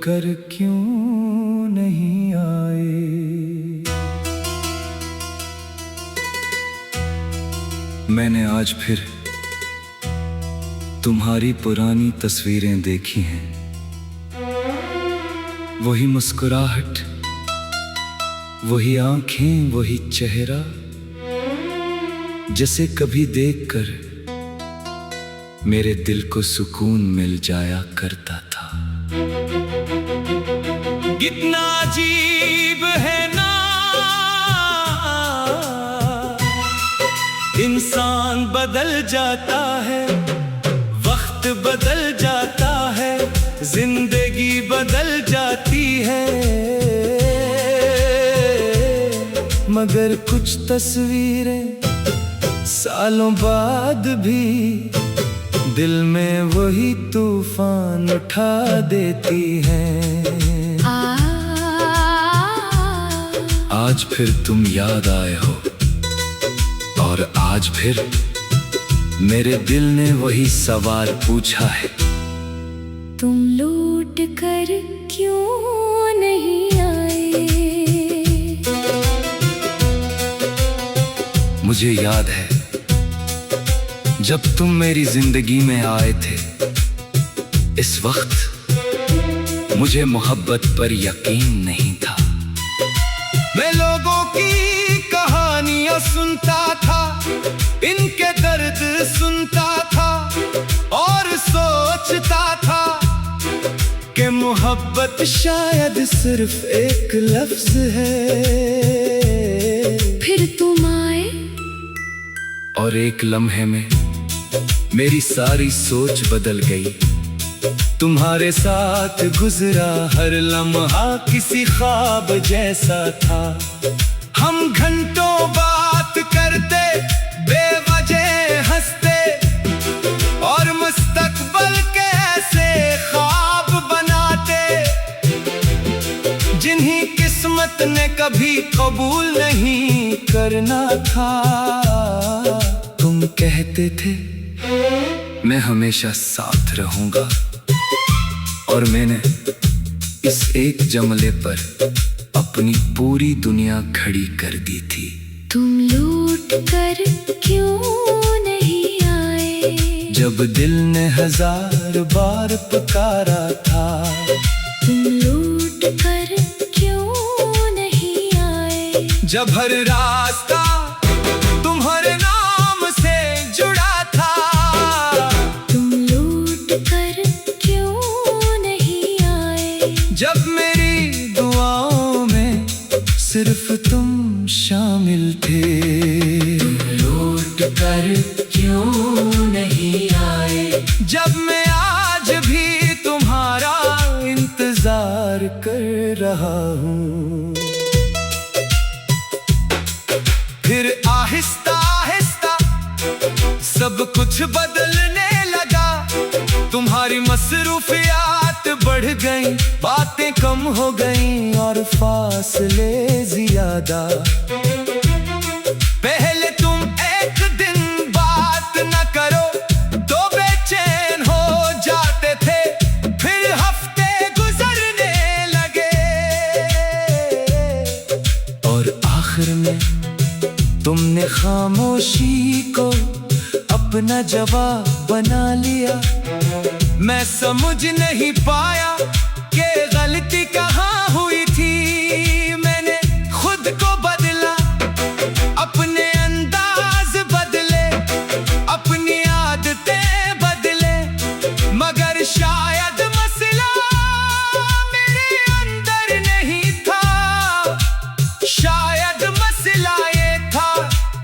कर क्यों नहीं आए। मैंने आज फिर तुम्हारी पुरानी तस्वीरें देखी हैं, वही मुस्कुराहट, वही आंखें, वही चेहरा, जिसे कभी देखकर मेरे दिल को सुकून मिल जाया करता था। कितना अजीब है ना, इंसान बदल जाता है, वक्त बदल जाता है, जिंदगी बदल जाती है, मगर कुछ तस्वीरें सालों बाद भी दिल में वही तूफान उठा देती हैं। आज फिर तुम याद आए हो और आज फिर मेरे दिल ने वही सवाल पूछा है, तुम लौट कर क्यों नहीं आए। मुझे याद है जब तुम मेरी जिंदगी में आए थे, इस वक्त मुझे मोहब्बत पर यकीन नहीं था। मैं लोगों की कहानियां सुनता था, इनके दर्द सुनता था और सोचता था कि मोहब्बत शायद सिर्फ एक लफ्ज है। फिर तुम आए और एक लम्हे में मेरी सारी सोच बदल गई। तुम्हारे साथ गुजरा हर लम्हा किसी ख्वाब जैसा था। हम घंटों बात करते, बेवजह हंसते और मुस्तकबल के ऐसे ख्वाब बनाते जिन्हीं किस्मत ने कभी कबूल नहीं करना था। तुम कहते थे मैं हमेशा साथ रहूंगा और मैंने इस एक जमले पर अपनी पूरी दुनिया खड़ी कर दी थी। तुम लौट कर क्यों नहीं आए। जब दिल ने 1000 बार पुकारा था, तुम लौट कर क्यों नहीं आए। जब हर रास्ता तुम्हारे नाम से जुड़ा था, तुम लौट कर क्यों नहीं आए। जब मेरी दुआओं में सिर्फ तुम शामिल थे। तुम लौट कर क्यों नहीं आए। जब मैं आज भी तुम्हारा इंतजार कर रहा हूँ। फिर आहिस्ता आहिस्ता सब कुछ बदलने लगा। तुम्हारी मसरूफियात बढ़ गई, बातें कम हो गई और फासले ज्यादा। पहले तुम एक दिन बात न करो तो बेचैन हो जाते थे, फिर हफ्ते गुजरने लगे और आखिर में तुमने खामोशी को अपना जवाब बना लिया। मैं समझ नहीं पाया कि गलती कहाँ हुई थी। मैंने खुद को बदला, अपने अंदाज बदले, अपनी आदतें बदले, मगर शायद मसला मेरे अंदर नहीं था। शायद मसला ये था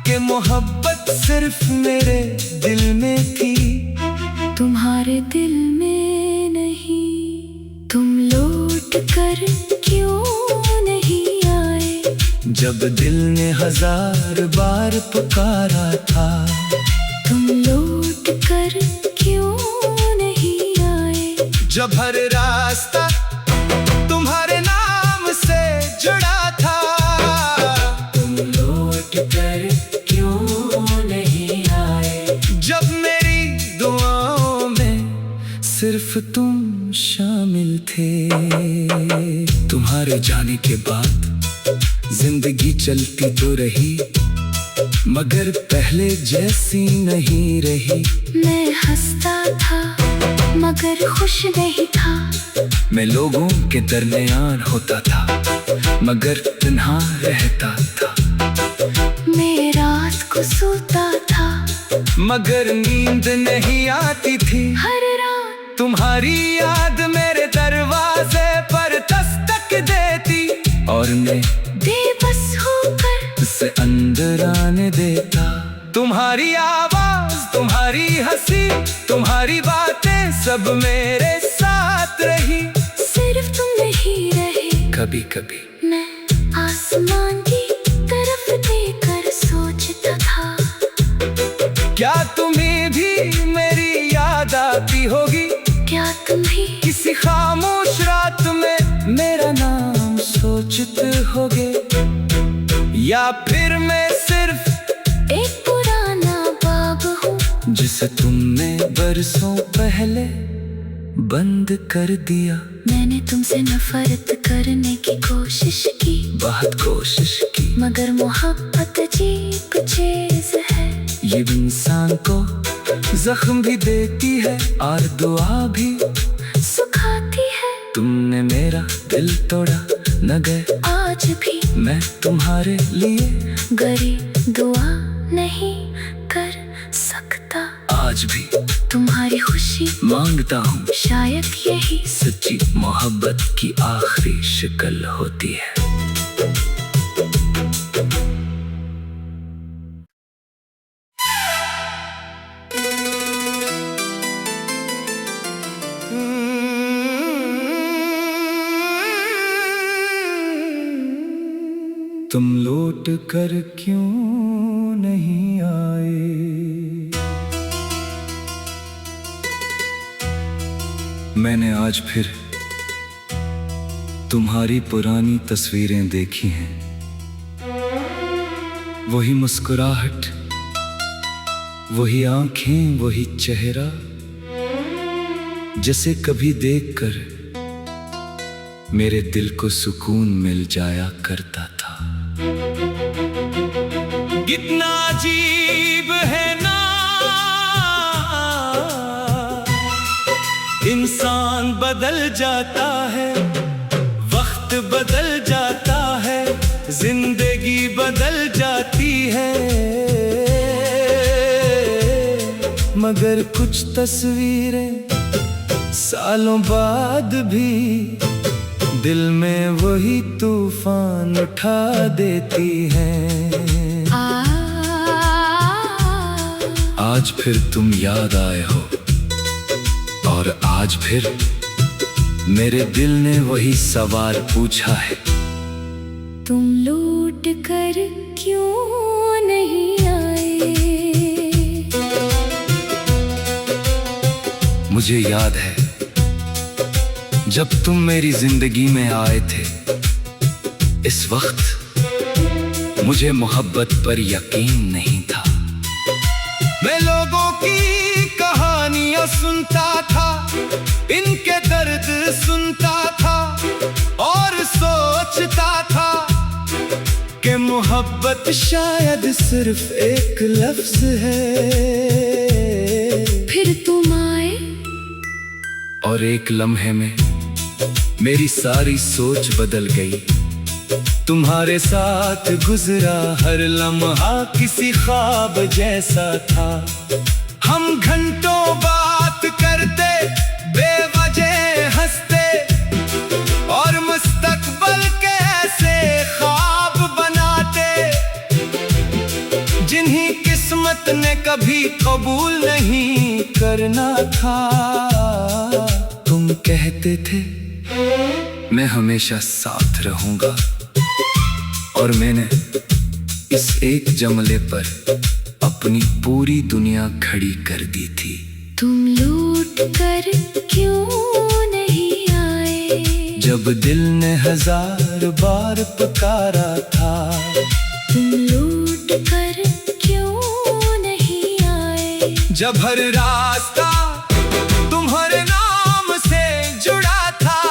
कि मोहब्बत सिर्फ मेरे दिल में थी, तुम्हारे दिल में नहीं। तुम लौट कर क्यों नहीं आए। जब दिल ने 1000 बार पुकारा था, तुम लौट कर क्यों नहीं आए। जब हर रास्ता तुम्हारे नाम से जुड़ा था, तुम लौट कर क्यों नहीं आए। जब मेरी दुआओं में सिर्फ तुम शामिल थे। तुम्हारे जाने के बाद जिंदगी चलती तो रही, मगर पहले जैसी नहीं रही। मैं हंसता था मगर खुश नहीं था, मैं लोगों के दरमियान होता था मगर तन्हा रहता था। मैं रात को सोता था मगर नींद नहीं आती थी। हर रात तुम्हारी याद मेरे दरवाजे पर दस्तक देती और मैं बेबस होकर उसे अंदर आने देता। तुम्हारी आवाज, तुम्हारी हंसी, तुम्हारी बातें सब मेरे साथ रही। सिर्फ तुम नहीं रहे। कभी कभी मैं आसमान की तरफ देखकर सोचता था, क्या तुम्हें भी मेरी याद आती होगी? क्या तुम भी किसी खामोश रात में मेरा नाम सोचते होगे? या फिर मैं सिर्फ एक पुराना बाब हूँ जिसे तुमने बरसों पहले बंद कर दिया। मैंने तुमसे नफरत करने की कोशिश की, बहुत कोशिश की, मगर मोहब्बत अजीब चीज है। ये इंसान को जख्म भी देती है और दुआ भी सुखाती है। तुमने मेरा दिल तोड़ा न गए, आज भी मैं तुम्हारे लिए गरीब दुआ नहीं कर सकता। आज भी तुम्हारी खुशी मांगता हूँ, शायद यही सच्ची मोहब्बत की आखिरी शक्ल होती है। तुम लौट कर क्यों नहीं आए? मैंने आज फिर तुम्हारी पुरानी तस्वीरें देखी हैं। वही मुस्कुराहट, वही आंखें, वही चेहरा, जिसे कभी देखकर मेरे दिल को सुकून मिल जाया करता था। कितना अजीब है ना, इंसान बदल जाता है, वक्त बदल जाता है, जिंदगी बदल जाती है, मगर कुछ तस्वीरें सालों बाद भी दिल में वही तूफान उठा देती हैं। आज फिर तुम याद आए हो और आज फिर मेरे दिल ने वही सवाल पूछा है, तुम लौट कर क्यों नहीं आए? मुझे याद है जब तुम मेरी जिंदगी में आए थे, इस वक्त मुझे मोहब्बत पर यकीन नहीं था। मैं लोगों की कहानियां सुनता था, इनके दर्द सुनता था और सोचता था कि मोहब्बत शायद सिर्फ एक लफ्ज है। फिर तुम आए और एक लम्हे में मेरी सारी सोच बदल गई। तुम्हारे साथ गुजरा हर लम्हा किसी ख्वाब जैसा था। हम घंटों बात करते, बेवजह हंसते और मुस्तकबल के ऐसे ख्वाब बनाते जिन्हीं किस्मत ने कभी कबूल नहीं करना था। तुम कहते थे मैं हमेशा साथ रहूंगा और मैंने इस एक जमले पर अपनी पूरी दुनिया खड़ी कर दी थी। तुम लौट कर क्यों नहीं आए? जब दिल ने 1000 बार पुकारा था। तुम लौट कर क्यों नहीं आए? जब हर रास्ता तुम्हारे नाम से जुड़ा था।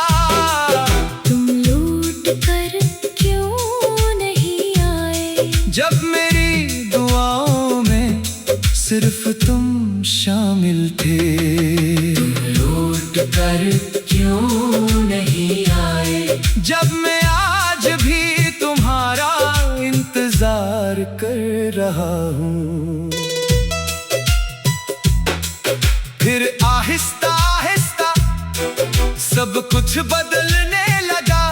तुम लौट लौट कर क्यों नहीं आए। जब मेरी दुआओं में सिर्फ तुम शामिल थे। तुम लौट कर क्यों नहीं आए। जब मैं आज भी तुम्हारा इंतजार कर रहा हूँ। फिर आहिस्ता आहिस्ता सब कुछ बदलने लगा।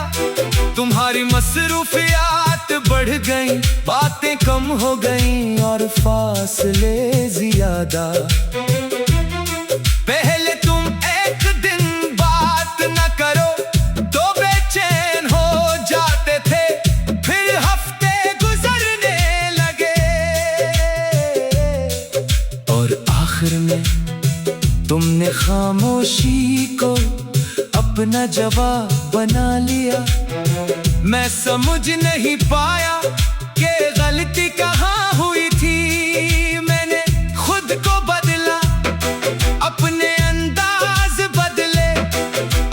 तुम्हारी मसरूफियात बढ़ गई, बातें कम हो गई और फासले ज्यादा। पहले तुम एक दिन बात न करो तो बेचैन हो जाते थे, फिर हफ्ते गुजरने लगे और आखिर में तुमने खामोशी को अपना जवाब बना लिया। मैं समझ नहीं पाया कि गलती कहाँ हुई थी। मैंने खुद को बदला, अपने अंदाज बदले,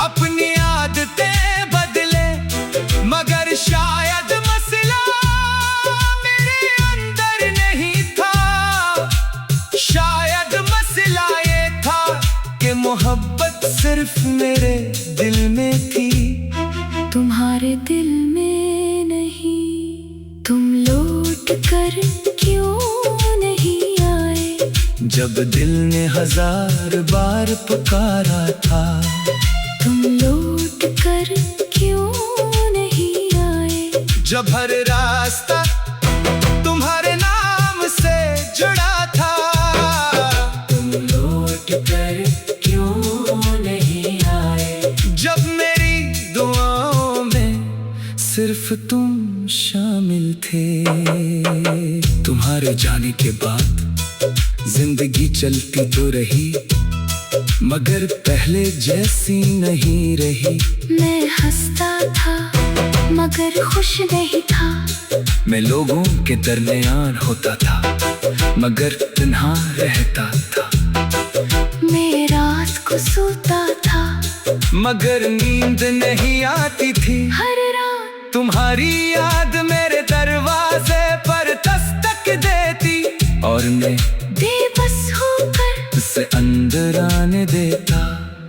अपनी आदतें बदले, मगर शायद मसला मेरे अंदर नहीं था। शायद मसला ये था कि मोहब्बत सिर्फ मेरे दिल में थी, तुम्हारे दिल में नहीं। तुम लौट कर क्यों नहीं आए। जब दिल ने 1000 बार पुकारा था। तुम लौट कर क्यों नहीं आए। जब हर रास्ता तुम्हारे नाम से जुड़ा था। तुम लौट कर क्यों नहीं आए। जब मेरी दुआओं में सिर्फ तुम शामिल थे। तुम्हारे जाने के बाद जिंदगी चलती तो रही, मगर पहले जैसी नहीं रही। मैं हंसता था मगर खुश नहीं था। मैं लोगों के दरमियान होता था, मगर तन्हा रहता था। मैं रात को सोता था, मगर नींद नहीं आती थी। हर रात तुम्हारी याद मेरे दरवाजे पर दस्तक देती और मैं बेबस होकर उसे अंदर आने देता।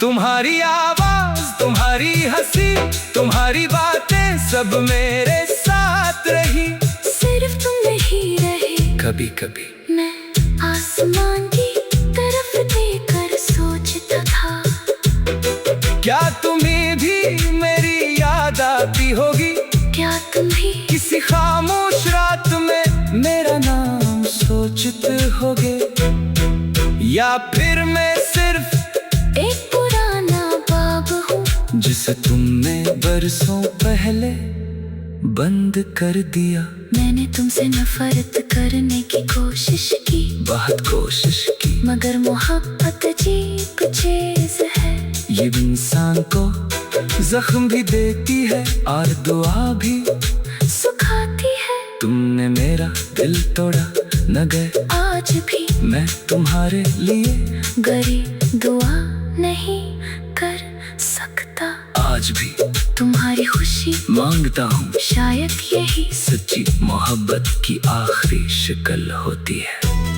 तुम्हारी आवाज, तुम्हारी हंसी, तुम्हारी बातें सब मेरे साथ रही। सिर्फ तुम नहीं रहे। कभी कभी मैं आसमान की तरफ देखकर सोचता था, क्या तुम्हें भी मेरी याद आती होगी। क्या तुम भी किसी खामोश रात में मेरा नाम सोचते होगे, या फिर मैं सिर्फ एक पुराना बाब हूँ जिसे तुमने बरसों पहले बंद कर दिया। मैंने तुमसे नफरत करने की कोशिश की, बहुत कोशिश की, मगर मोहब्बत अजीब चीज है। ये इंसान को जख्म भी देती है और दुआ भी सुखाती है। तुमने मेरा दिल तोड़ा न गए, आज भी मैं तुम्हारे लिए गरीब दुआ नहीं कर सकता। आज भी तुम्हारी खुशी मांगता हूँ। शायद यही सच्ची मोहब्बत की आखिरी शक्ल होती है।